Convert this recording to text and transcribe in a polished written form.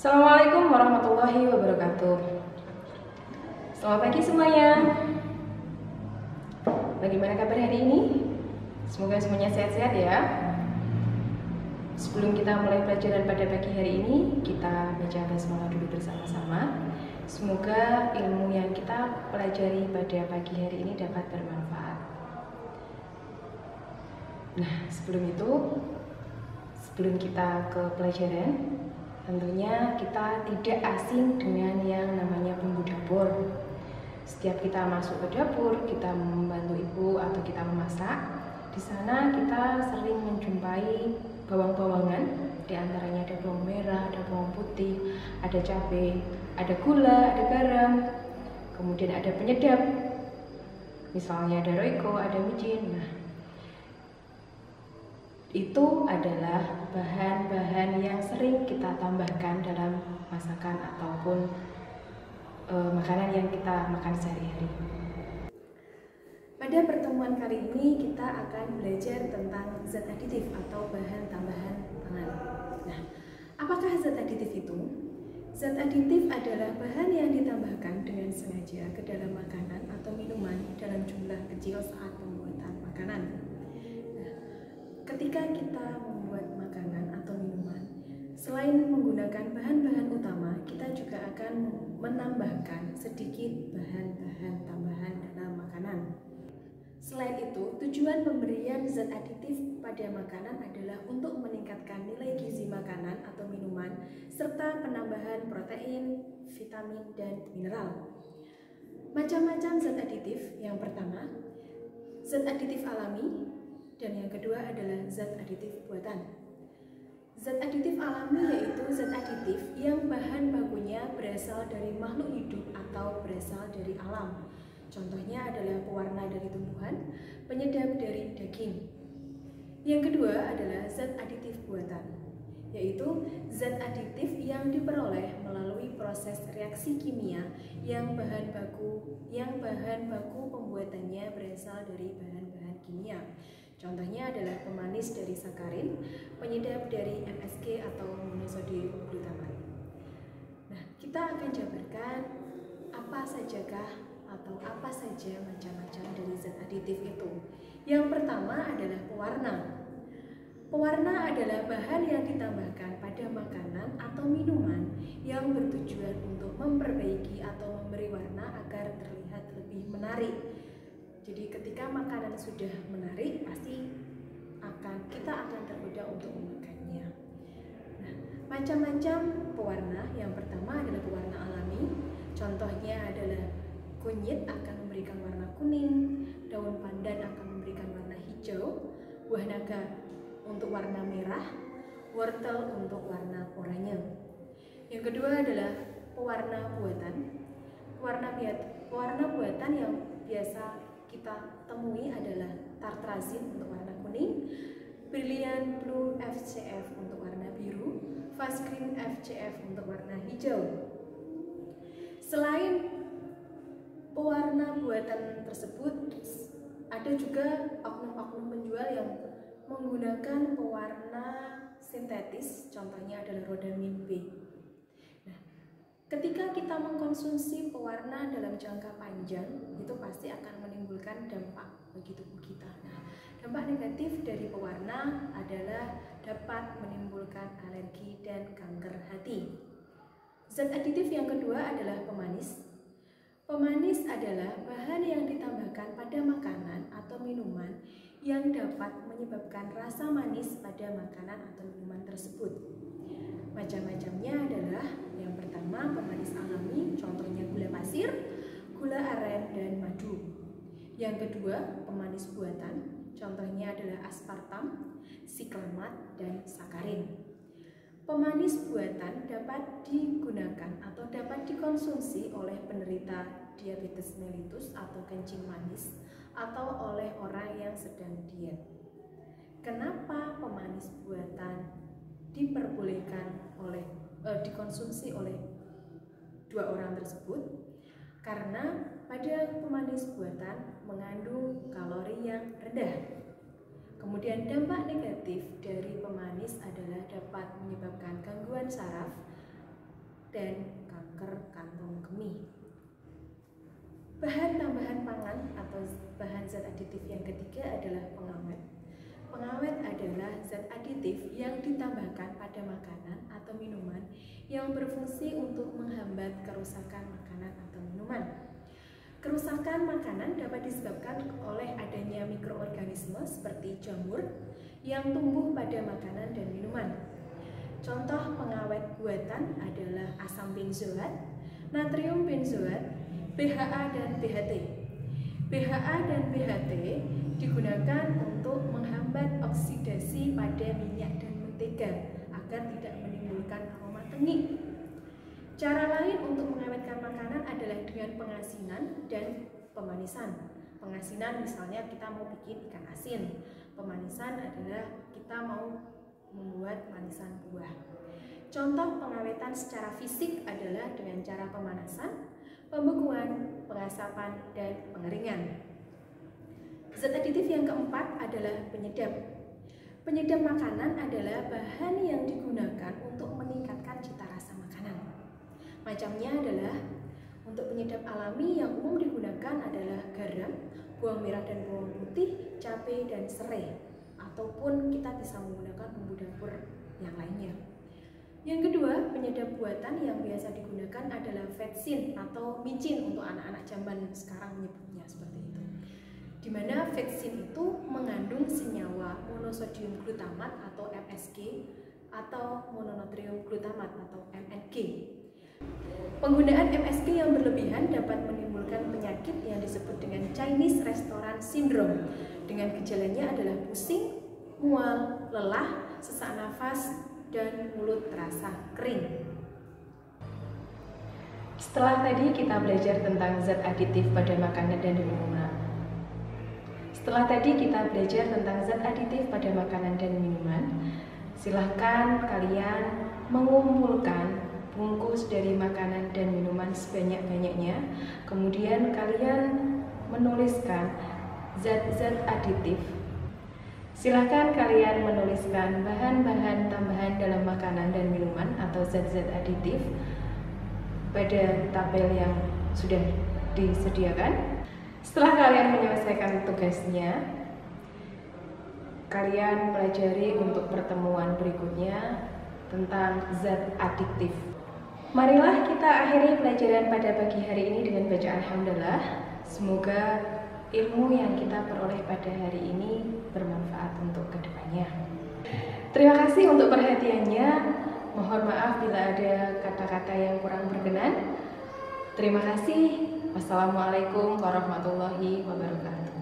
Assalamualaikum warahmatullahi wabarakatuh. Selamat pagi semuanya. Bagaimana kabar hari ini? Semoga semuanya sehat-sehat ya. Sebelum kita mulai pelajaran pada pagi hari ini, kita baca basmalah dulu bersama-sama. Semoga ilmu yang kita pelajari pada pagi hari ini dapat bermanfaat. Nah, sebelum kita ke pelajaran, tentunya kita tidak asing dengan yang namanya bumbu dapur. Setiap kita masuk ke dapur, kita membantu ibu atau kita memasak, di sana kita sering menjumpai bawang-bawangan, di antaranya ada bawang merah, ada bawang putih, ada cabai, ada gula, ada garam, kemudian ada penyedap, misalnya ada roiko, ada micin. Nah, itu adalah bahan-bahan yang sering kita tambahkan dalam masakan ataupun makanan yang kita makan sehari-hari. Pada pertemuan kali ini kita akan belajar tentang zat aditif atau bahan tambahan pangan. Nah, apakah zat aditif itu? Zat aditif adalah bahan yang ditambahkan dengan sengaja ke dalam makanan atau minuman dalam jumlah kecil saat pembuatan makanan. Ketika kita membuat makanan atau minuman, selain menggunakan bahan-bahan utama, kita juga akan menambahkan sedikit bahan-bahan tambahan dalam makanan. Selain itu, tujuan pemberian zat aditif pada makanan adalah untuk meningkatkan nilai gizi makanan atau minuman, serta penambahan protein, vitamin, dan mineral. Macam-macam zat aditif. Yang pertama, zat aditif alami. Dan yang kedua adalah zat aditif buatan. Zat aditif alami yaitu zat aditif yang bahan bakunya berasal dari makhluk hidup atau berasal dari alam. Contohnya adalah pewarna dari tumbuhan, penyedap dari daging. Yang kedua adalah zat aditif buatan, yaitu zat aditif yang diperoleh melalui proses reaksi kimia yang bahan baku pembuatannya berasal dari bahan-bahan kimia. Contohnya adalah pemanis dari sakarin, penyedap dari MSG atau monosodium glutamat. Nah, kita akan jabarkan apa saja macam-macam dari zat aditif itu. Yang pertama adalah pewarna. Pewarna adalah bahan yang ditambahkan pada makanan atau minuman yang bertujuan untuk memperbaiki atau memberi warna agar terlihat lebih menarik. Jadi ketika makanan sudah menarik, pasti kita akan tergoda untuk memakannya. Nah, macam-macam pewarna. Yang pertama adalah pewarna alami. Contohnya adalah kunyit akan memberikan warna kuning, daun pandan akan memberikan warna hijau, buah naga untuk warna merah, wortel untuk warna oranye. Yang kedua adalah pewarna buatan. Pewarna buatan yang biasa kita temui adalah tartrazin untuk warna kuning, Brilliant Blue FCF untuk warna biru, Fast Green FCF untuk warna hijau. Selain pewarna buatan tersebut, ada juga oknum-oknum penjual yang menggunakan pewarna sintetis, contohnya adalah rodamin B. Ketika kita mengkonsumsi pewarna dalam jangka panjang, itu pasti akan menimbulkan dampak bagi tubuh kita. Nah, dampak negatif dari pewarna adalah dapat menimbulkan alergi dan kanker hati. Zat aditif yang kedua adalah pemanis. Pemanis adalah bahan yang ditambahkan pada makanan atau minuman yang dapat menyebabkan rasa manis pada makanan atau minuman tersebut. Macam-macamnya adalah yang pertama pemanis alami, contohnya gula pasir, gula aren, dan madu. Yang kedua pemanis buatan, contohnya adalah aspartam, siklamat, dan sakarin. Pemanis buatan dapat digunakan atau dapat dikonsumsi oleh penderita diabetes mellitus atau kencing manis atau oleh orang yang sedang diet. Kenapa pemanis buatan diperbolehkan dikonsumsi oleh dua orang tersebut? Karena pada pemanis buatan mengandung kalori yang rendah. Kemudian dampak negatif dari pemanis adalah dapat menyebabkan gangguan saraf, dan kanker kantong kemih. Bahan tambahan pangan atau bahan zat aditif yang ketiga adalah pengawet. Pengawet adalah zat aditif yang ditambahkan pada makanan atau minuman yang berfungsi untuk menghambat kerusakan makanan atau minuman. Kerusakan makanan dapat disebabkan oleh adanya mikroorganisme seperti jamur yang tumbuh pada makanan dan minuman. Contoh pengawet buatan adalah asam benzoat, natrium benzoat, BHA dan BHT. BHA dan BHT digunakan untuk menghambat oksidasi pada minyak dan mentega agar tidak menimbulkan aroma tengik. Cara lain untuk mengawetkan makanan adalah dengan pengasinan dan pemanisan. Pengasinan misalnya kita mau bikin ikan asin. Pemanisan adalah kita mau membuat manisan buah. Contoh pengawetan secara fisik adalah dengan cara pemanasan, pembekuan, pengasapan, dan pengeringan. Zat aditif yang keempat adalah penyedap. Penyedap makanan adalah bahan yang digunakan untuk meningkatkan cita rasa makanan. Macamnya adalah untuk penyedap alami yang umum digunakan adalah garam, bawang merah dan bawang putih, cabai, dan serai. Ataupun kita bisa menggunakan bumbu dapur yang lainnya. Yang kedua, penyedap buatan yang biasa digunakan adalah vetsin atau micin untuk anak-anak zaman sekarang menyebutnya seperti itu. Di mana vetsin itu mengandung senyawa monosodium glutamat atau MSG atau mononatrium glutamat atau MNG. Penggunaan MSG yang berlebihan dapat menimbulkan penyakit yang disebut dengan Chinese Restaurant Syndrome. Dengan gejalanya adalah pusing, mual, lelah, sesak nafas, dan mulut terasa kering. Setelah tadi kita belajar tentang zat aditif pada makanan dan minuman. Silahkan kalian mengumpulkan bungkus dari makanan dan minuman sebanyak-banyaknya. Kemudian kalian menuliskan zat-zat aditif. Silahkan kalian menuliskan bahan-bahan tambahan dalam makanan dan minuman atau zat-zat aditif pada tabel yang sudah disediakan. Setelah kalian menyelesaikan tugasnya, kalian pelajari untuk pertemuan berikutnya tentang zat aditif. Marilah kita akhiri pelajaran pada pagi hari ini dengan baca alhamdulillah. Semoga ilmu yang kita peroleh pada hari ini bermanfaat untuk kedepannya. Terima kasih untuk perhatiannya. Mohon maaf bila ada kata-kata yang kurang berkenan. Terima kasih. Wassalamualaikum warahmatullahi wabarakatuh.